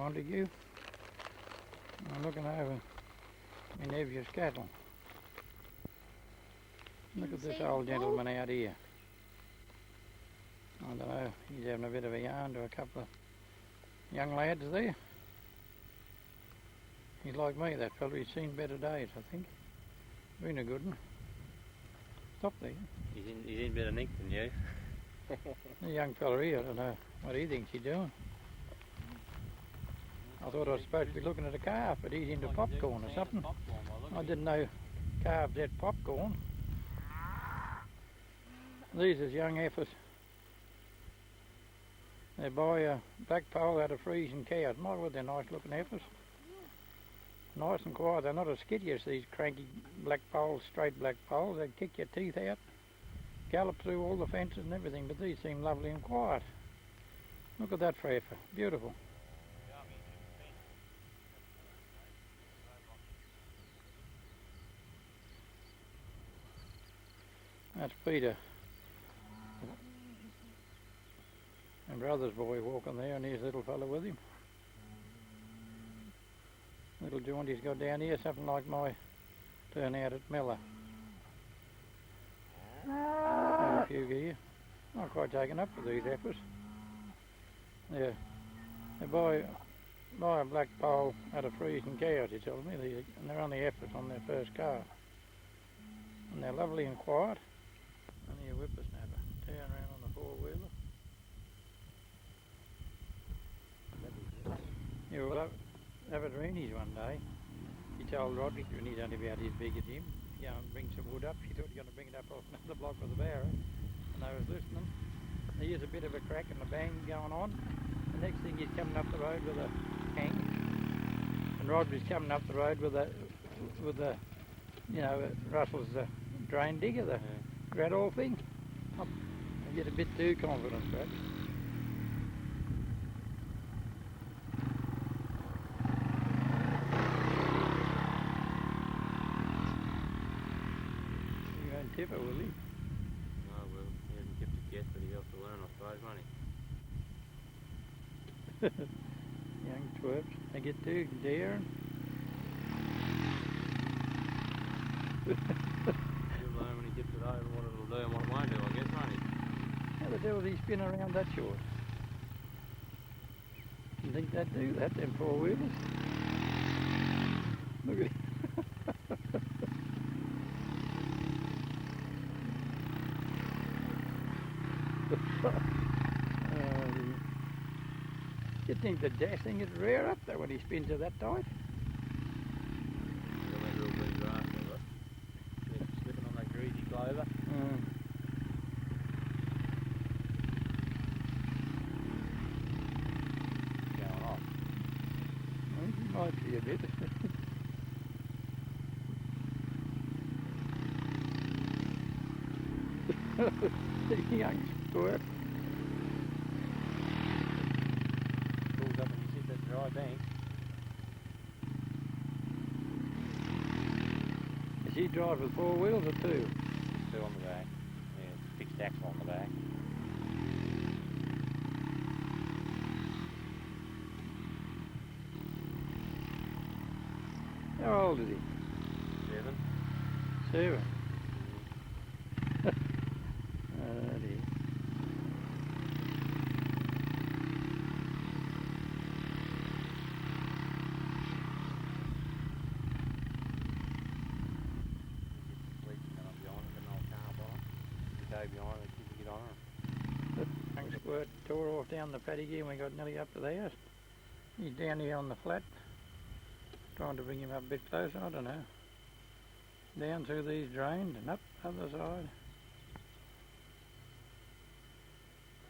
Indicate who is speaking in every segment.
Speaker 1: Montague. I'm looking over my nephew's cattle. Look at this old gentleman out here. I don't know, he's having a bit of a yarn to a couple of young lads there. He's like me, that fellow. He's seen better days, I think. Been a good one. Stop there.
Speaker 2: He's in better nick than you.
Speaker 1: The young fella here, I don't know what he thinks he's doing. I thought I was supposed to be looking at a calf, but he's into popcorn or something. I didn't know calves had popcorn. These is young heifers. They buy a black pole out of freezing cows. My word, they're nice looking heifers. Nice and quiet. They're not as skitty as these cranky black poles, straight black poles. They'd kick your teeth out, gallop through all the fences and everything, but these seem lovely and quiet. Look at that for heifer. Beautiful. That's Peter and brother's boy walking there, and his little fella with him. Little joint he's got down here, something like my turnout at Miller. Had a few here. Not quite taken up with these heifers. Yeah, they buy a black pole out of freezing cows, he told me, and they're only heifers on their first calf. And they're lovely and quiet. Only a whippersnapper, tearing around on the four-wheeler. You will have at Ernie's one day. He told Roderick, when he's only about as big as him, go and bring some wood up. He thought he was going to bring it up off another block with a barrow, and I was listening. Here's a bit of a crack and a bang going on. The next thing he's coming up the road with a hang, and Roderick's coming up the road with a you know, Russell's drain digger, the Gradall thing. I get a bit too confident, perhaps. You won't tip it, will he?
Speaker 2: No, well, he hasn't tipped it yet, but he'll have to learn, I suppose, won't he?
Speaker 1: Young twerps, they get too daring.
Speaker 2: He'll learn when he tips it over what it'll do and what it won't do, I guess, won't he?
Speaker 1: How the devil does he spin around that short? You think they'd do that, them four-wheelers? Look at him. You'd think the dash thing would rear up though when he spins it that tight.
Speaker 2: Slipping on that greasy clover. Going off.
Speaker 1: Well, he might be a bit. The young squirt.
Speaker 2: Pulls up and he sits at the dry bank.
Speaker 1: Does he drive with four wheels or two?
Speaker 2: Two on the back. Yeah, fixed axle on the back.
Speaker 1: How old is he?
Speaker 2: 7.
Speaker 1: 7. Oh dear. Young squirt tore off down the paddock here when we got nearly up to the house. He's down here on the flat. Trying to bring him up a bit closer, I don't know. Down through these drains and up other side.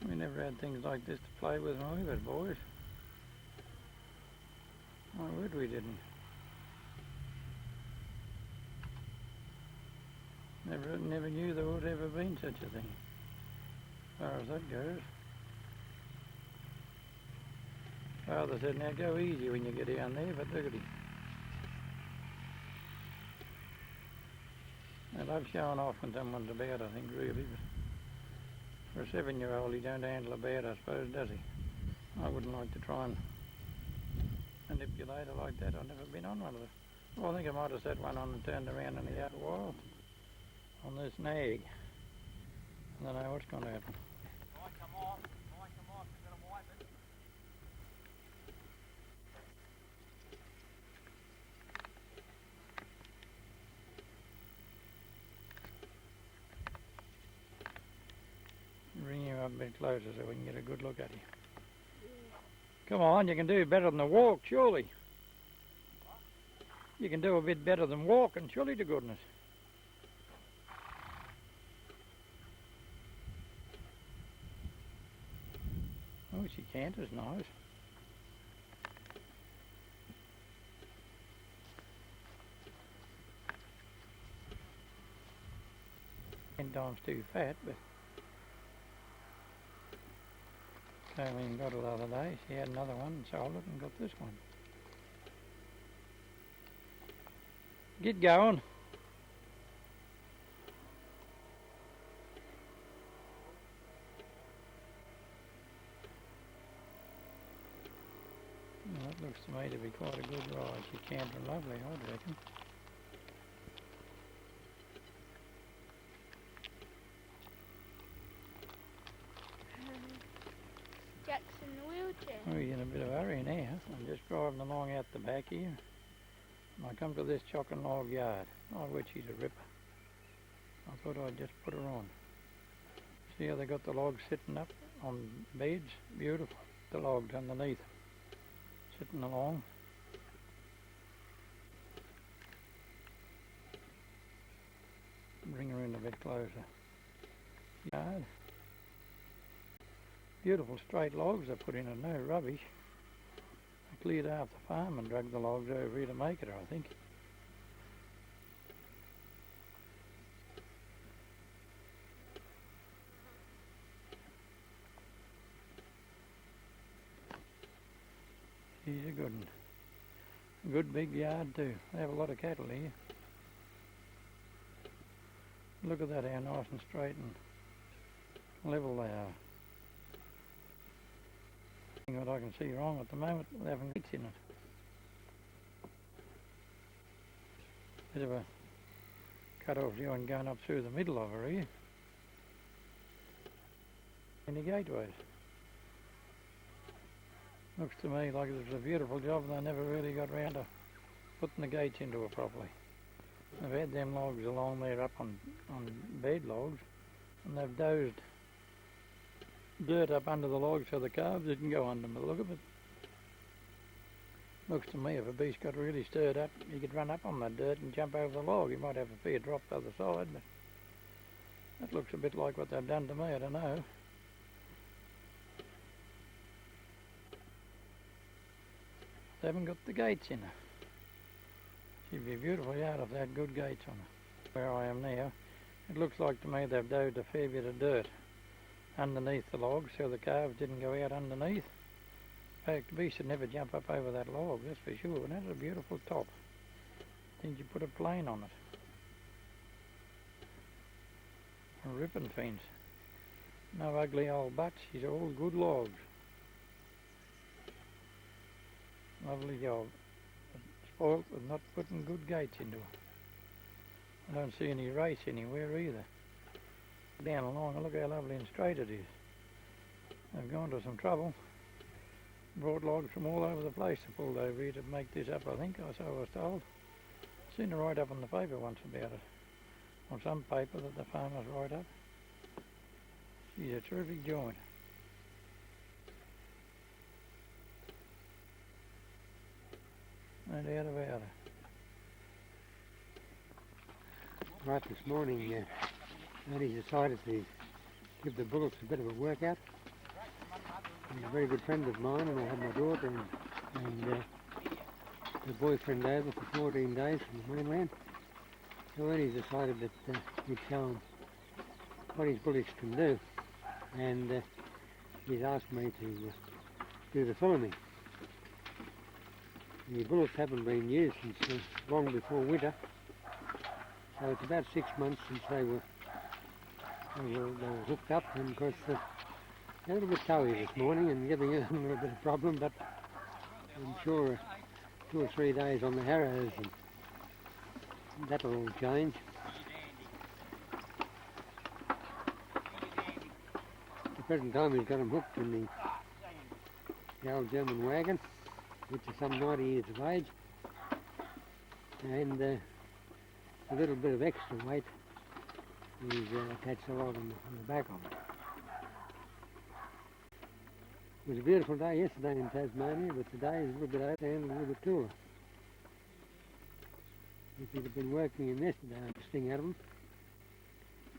Speaker 1: We never had things like this to play with when we were boys. My word, we didn't. Never knew there would ever been such a thing, as far as that goes. Father said, now go easy when you get down there, but look at him. I love showing off when someone's about, I think, really. But for a 7-year-old, he don't handle a bat, I suppose, does he? I wouldn't like to try and later like that. I've never been on one of them. Well, I think I might have set one on and turned around in the yard wild on this nag. I don't know what's going to happen.
Speaker 2: Might come off, you've got to wipe it.
Speaker 1: Bring you up a bit closer so we can get a good look at you. Come on, you can do better than a walk, surely. You can do a bit better than walking, surely to goodness. Oh, she canters nice. 10 times too fat, but Carlene got it the other day. She had another one and sold it and got this one. Get going. Well, that looks to me to be quite a good ride. She's cantering lovely, I reckon.
Speaker 3: Jack's in the wheelchair.
Speaker 1: Oh, he's in a bit of a hurry now. I'm just driving along out the back here. And I come to this chock and log yard, of which he's a ripper. I thought I'd just put her on. See how they got the logs sitting up on beds? Beautiful. The logs underneath, sitting along. Bring her in a bit closer. Yard. Beautiful straight logs they put in and no rubbish. I cleared half the farm and dragged the logs over here to make it, I think. She's a good one. Good big yard too. They have a lot of cattle here. Look at that, how nice and straight and level they are. What I can see wrong at the moment, they haven't gates in it. Bit of a cut off view and going up through the middle of her here. Any gateways. Looks to me like it was a beautiful job and they never really got round to putting the gates into her properly. They've had them logs along there up on bed logs and they've dozed dirt up under the logs so the calves didn't go under them. But look at it. Looks to me if a beast got really stirred up, he could run up on that dirt and jump over the log. He might have a fair drop the other side, but that looks a bit like what they've done to me, I don't know. They haven't got the gates in her. She'd be a beautiful yard if they had good gates on her. Where I am now, it looks like to me they've dozed a fair bit of dirt underneath the log so the calves didn't go out underneath. In fact, the beast would never jump up over that log, that's for sure. And that's a beautiful top. I think you put a plane on it. A ripping fence. No ugly old butts, she's all good logs. Lovely job. Spoilt with not putting good gates into her. I don't see any race anywhere either. Down along and look how lovely and straight it is. They've gone to some trouble. Brought logs from all over the place to pull over here to make this up, I think, so I was told. Seen a write up in the paper once about it. On some paper that the farmers write up. She's a terrific joint. No doubt about her.
Speaker 4: Right, this morning Ernie decided to give the bullocks a bit of a workout. He's a very good friend of mine, and I had my daughter and her boyfriend over for 14 days from the mainland. So Ernie decided that he'd show him what his bullocks can do, and he's asked me to do the filming. The bullocks haven't been used since long before winter, so it's about 6 months since they were hooked up, and of course they're a little bit towy this morning and giving them a little bit of problem, but I'm sure 2 or 3 days on the harrows, and that'll all change. At the present time he's got them hooked in the old German wagon, which is some 90 years of age, and a little bit of extra weight is attached a lot on the back of it. It was a beautiful day yesterday in Tasmania, but today is a little bit over and a little bit cooler. If you'd have been working in yesterday, I'd sting out of them.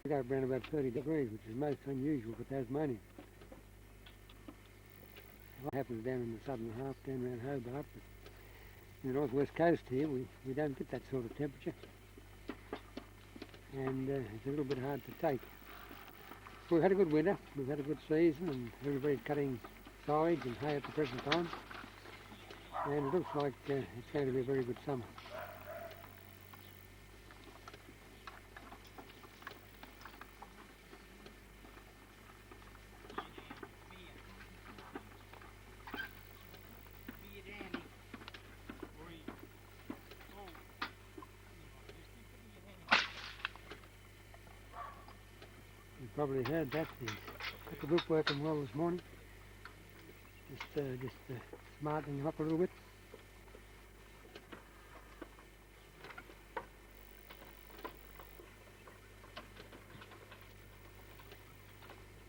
Speaker 4: It got around about 30 degrees, which is most unusual for Tasmania. What happens down in the southern half, down around Hobart, but in the northwest coast here, we don't get that sort of temperature. And it's a little bit hard to take. We've had a good winter, we've had a good season, and everybody's cutting silage and hay at the present time. And it looks like it's going to be a very good summer. You've probably heard that. He's got the book working well this morning. Just smartening him up a little bit.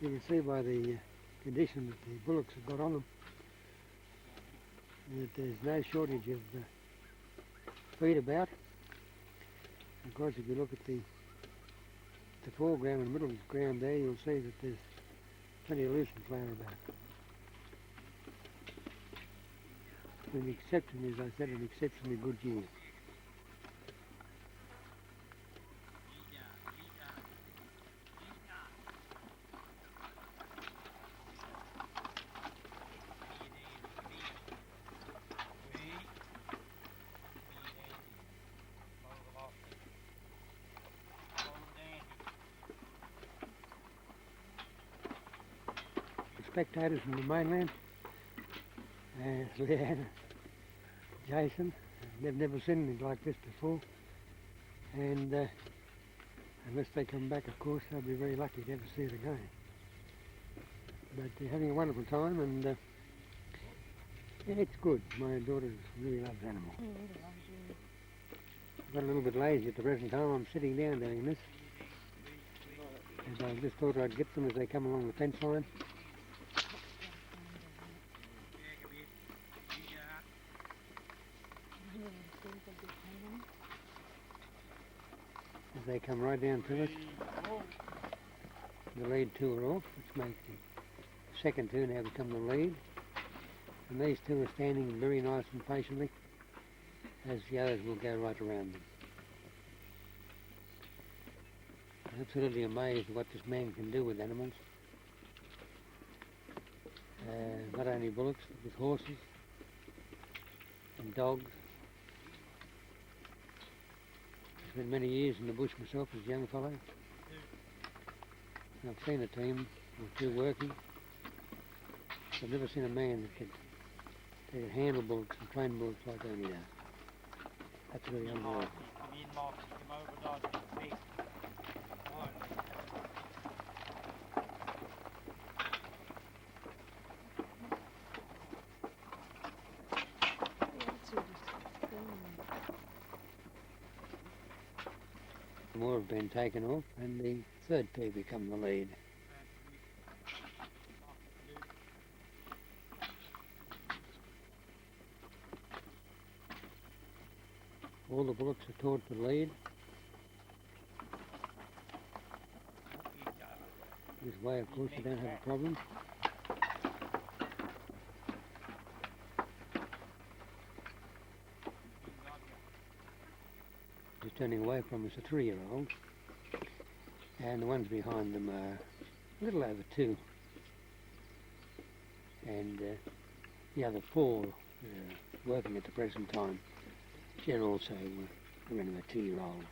Speaker 4: You can see by the condition that the bullocks have got on them that there's no shortage of feed about. Of course, if you look at the foreground and middle ground there, you'll see that there's plenty of lucent flower about. An exception, as I said, an exceptionally good year. Spectators from the mainland, Leanne, Jason, they've never seen anything like this before, and unless they come back, of course, they'll be very lucky to ever see it again. But they're having a wonderful time, and yeah, it's good. My daughter really loves animals. I've got a little bit lazy at the present time. I'm sitting down doing this, and I just thought I'd get them as they come along the fence line. As they come right down to us, the lead two are off, which makes the second two now become the lead. And these two are standing very nice and patiently, as the others will go right around them. I'm absolutely amazed at what this man can do with animals. Not only bullocks, but with horses and dogs. I've spent many years in the bush myself as a young fellow. And I've seen a team or two working. I've never seen a man that could handle bullocks and train bullocks like Ernie does. That's really unreal. More have been taken off, and the third pair become the lead. All the bullocks are taught the lead. This way, of course, you don't have a problem. Just turning away from us a 3-year-old, and the ones behind them are a little over 2, and the other 4 working at the present time. They're also around a 2-year-old.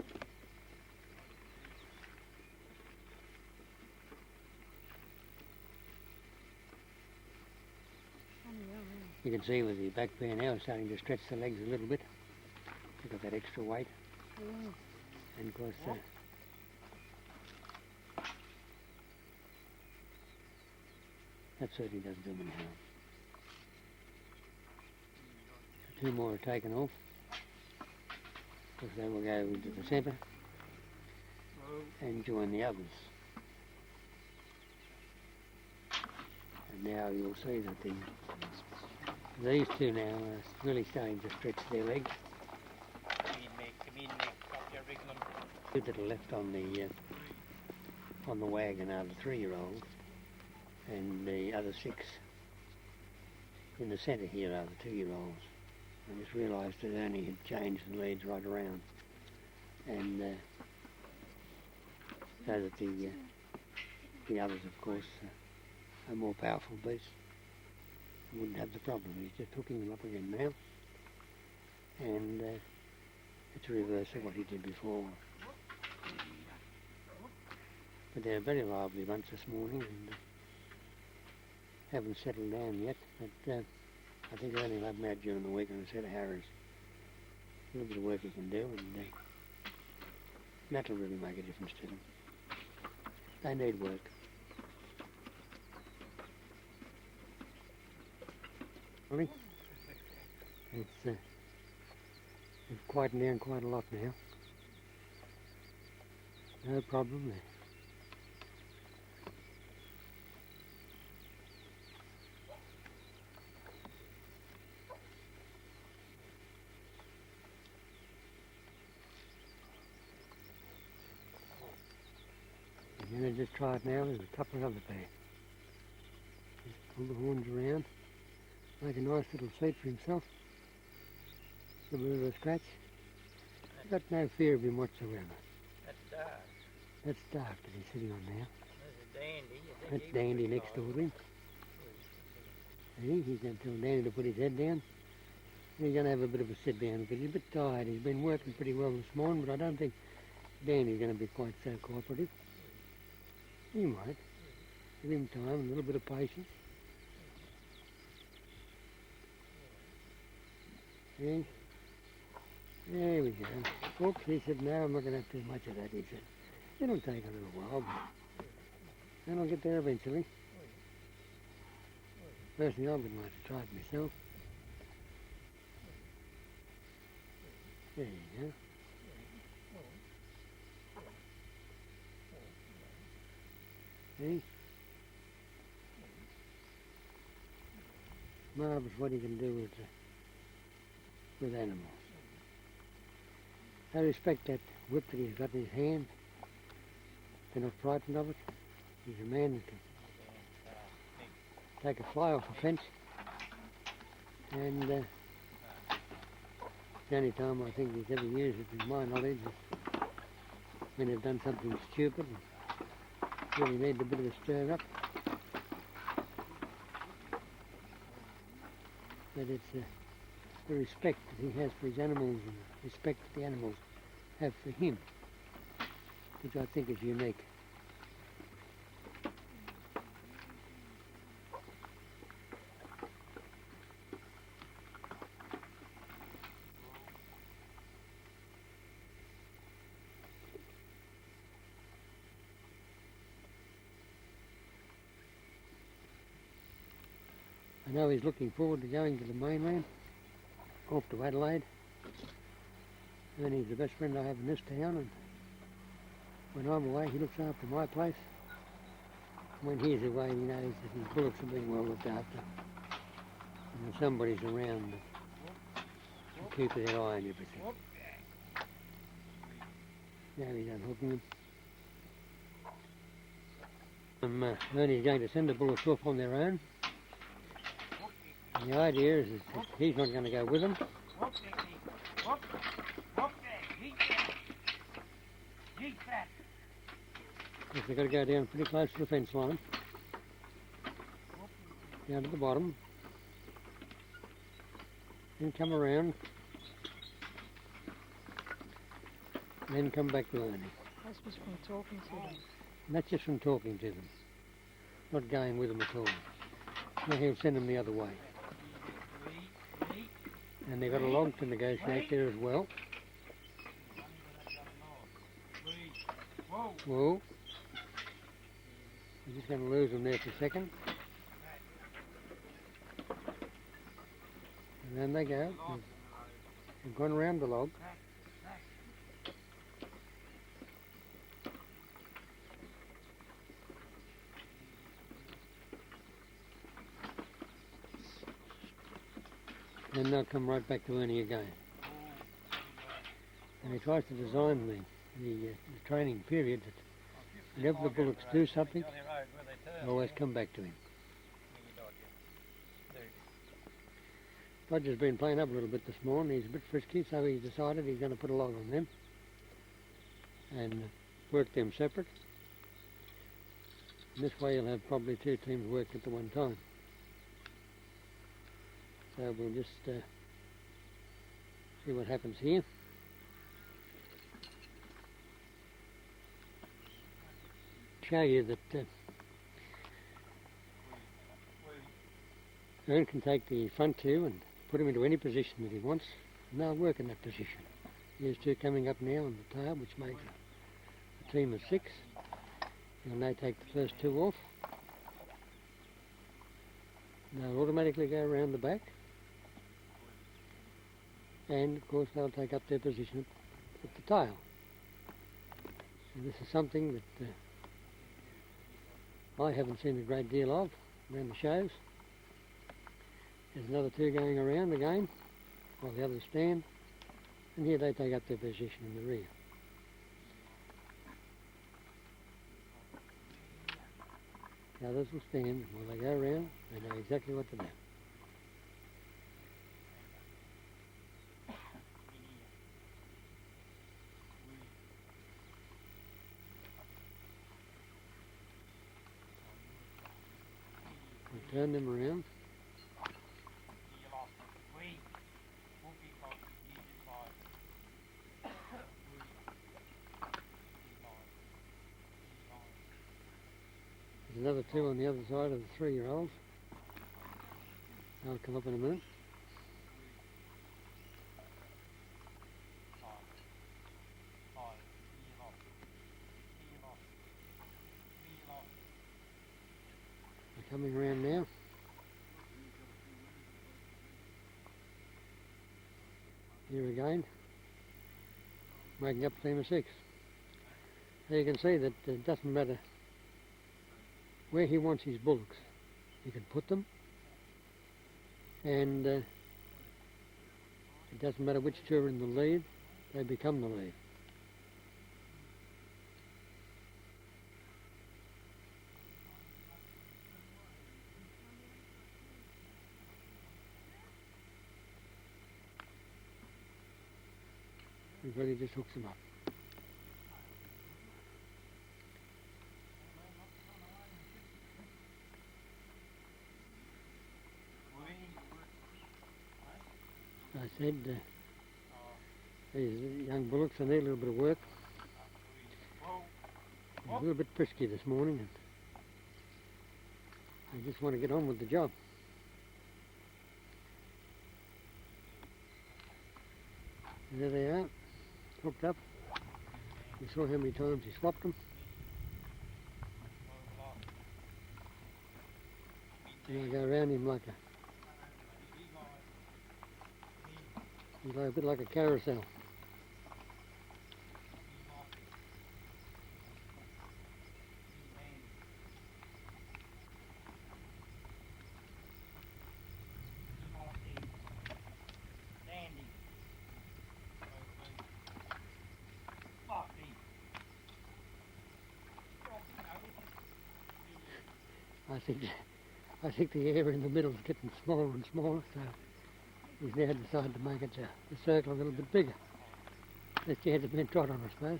Speaker 4: You can see with the back pair now it's starting to stretch the legs a little bit. They've got that extra weight. And of course, that certainly doesn't do any harm. Two more are taken off. Of course, they will go into the centre and join the others. And now you'll see that these two now are really starting to stretch their legs. Two that are left on the wagon are the 3-year-olds, and the other 6 in the centre here are the 2-year-olds. I just realised that Ernie had changed the leads right around, and so that the others, of course, are more powerful beasts. Wouldn't have the problem. He's just hooking them up again now, and it's a reverse of what he did before. But they're a very lively bunch this morning, and haven't settled down yet, but I think Ernie will have them out during the week on a set of harrows. A little bit of work he can do, and that'll really make a difference to them. They need work. Really? It's quietened down quite a lot now. No problem there. I'm going to just try it now with a couple of other pairs. Just pull the horns around, make a nice little seat for himself. A bit of a scratch. I've got no fear of him whatsoever.
Speaker 1: That's dark.
Speaker 4: That's dark that he's sitting on now.
Speaker 1: There's a Dandy.
Speaker 4: That's Dandy next door to him. See, he's going to tell Dandy to put his head down. He's going to have a bit of a sit down because he's a bit tired. He's been working pretty well this morning, but I don't think Dandy's going to be quite so cooperative. He might. Give him time and a little bit of patience. See? There we go. Oops, he said, no, I'm not going to have too much of that, he said. It'll take a little while, but then I'll get there eventually. Personally, I wouldn't like to try it myself. There you go. See? Marvellous what he can do with animals. I respect that whip that he's got in his hand. They're not frightened of it. He's a man that can take a fly off a fence. And the only time I think he's ever used it, in my knowledge, is when they've done something stupid and really need a bit of a stir up. But it's the respect that he has for his animals and the respect that the animals have for him, which I think is unique. I know he's looking forward to going to the mainland, off to Adelaide. Ernie's the best friend I have in this town, and when I'm away he looks after my place. When he's away he knows that his bullocks are being well looked after, and that somebody's around to keep their eye on everything. Now he's unhooking them. Ernie's going to send the bullocks off on their own. And the idea is that he's not going to go with them. Because they've got to go down pretty close to the fence line. Down to the bottom. Then come around. And then come back to Ernie.
Speaker 5: That's just from talking to them.
Speaker 4: And that's just from talking to them. Not going with them at all. Now he'll send them the other way. And they've got a log to negotiate there as well. Whoa. We're just going to lose them there for a second. And then they go. They've gone around the log. Then they'll come right back to Ernie again. And he tries to design the training period that whenever the bullocks do something, they always come back to him. Roger's been playing up a little bit this morning. He's a bit frisky, so he decided he's going to put a log on them and work them separate. And this way he'll have probably two teams working at the one time. So we'll just see what happens here. Show you that Ernie can take the front two and put him into any position that he wants, and they'll work in that position. Here's two coming up now on the tail, which makes a team of 6. And they take the first two off. They'll automatically go around the back. And of course they'll take up their position at the tail. And this is something that I haven't seen a great deal of around the shows. There's another two going around again while the others stand, and here they take up their position in the rear. The others will stand while they go around. They know exactly what to do. We turn them around. There's another two on the other side of the 3-year-olds. They'll come up in a minute. They're coming around now. Here again, making up a team of 6. So you can see that it doesn't matter where he wants his bullocks. He can put them, and it doesn't matter which two are in the lead, they become the lead. He really just hooks them up. I said these young bullocks, they need a little bit of work. They're a little bit frisky this morning, and they just want to get on with the job. And there they are, hooked up. You saw how many times he swapped them. And I go around him like a bit like a carousel. I think the area in the middle is getting smaller and smaller, so he's now decided to make it the circle a little bit bigger. That's the end of been trot on, I suppose.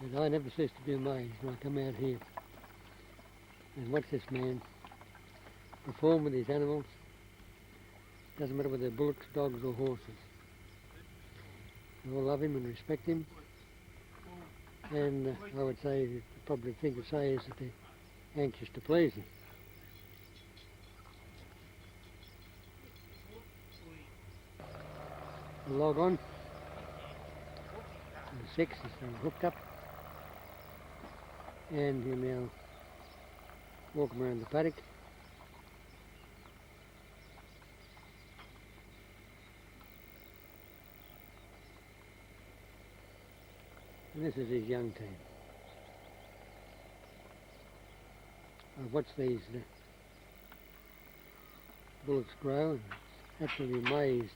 Speaker 4: And I never cease to be amazed when I come out here and watch this man perform with his animals. Doesn't matter whether they're bullocks, dogs or horses. They all love him and respect him. and I would say the probably thing to say is that they're anxious to please them. We'll log on. The 6 is hooked up, and he'll now walk him around the paddock. And this is his young team. I've watched these bullocks grow and absolutely amazed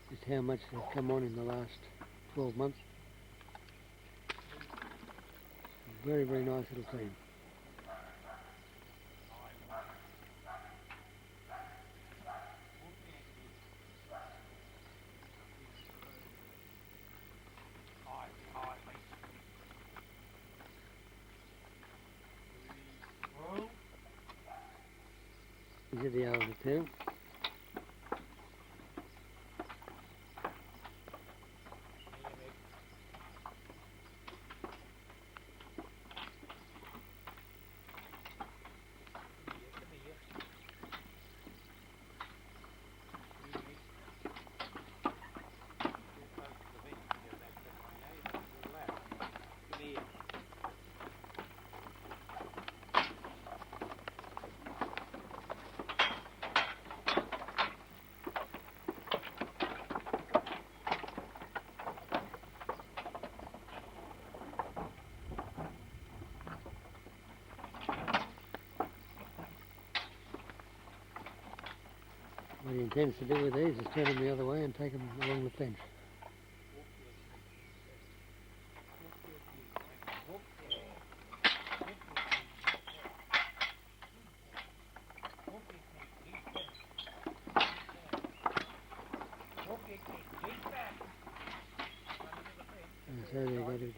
Speaker 4: just how much they've come on in the last 12 months. A very, very nice little team. These are the older two. What he intends to do with these is turn them the other way and take them along the fence. And so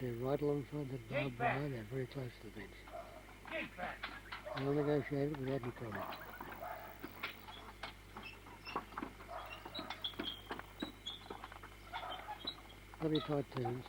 Speaker 4: they're right alongside that barbed wire, they're very close to the fence. I'll negotiate it without any problem. Probably tight turns.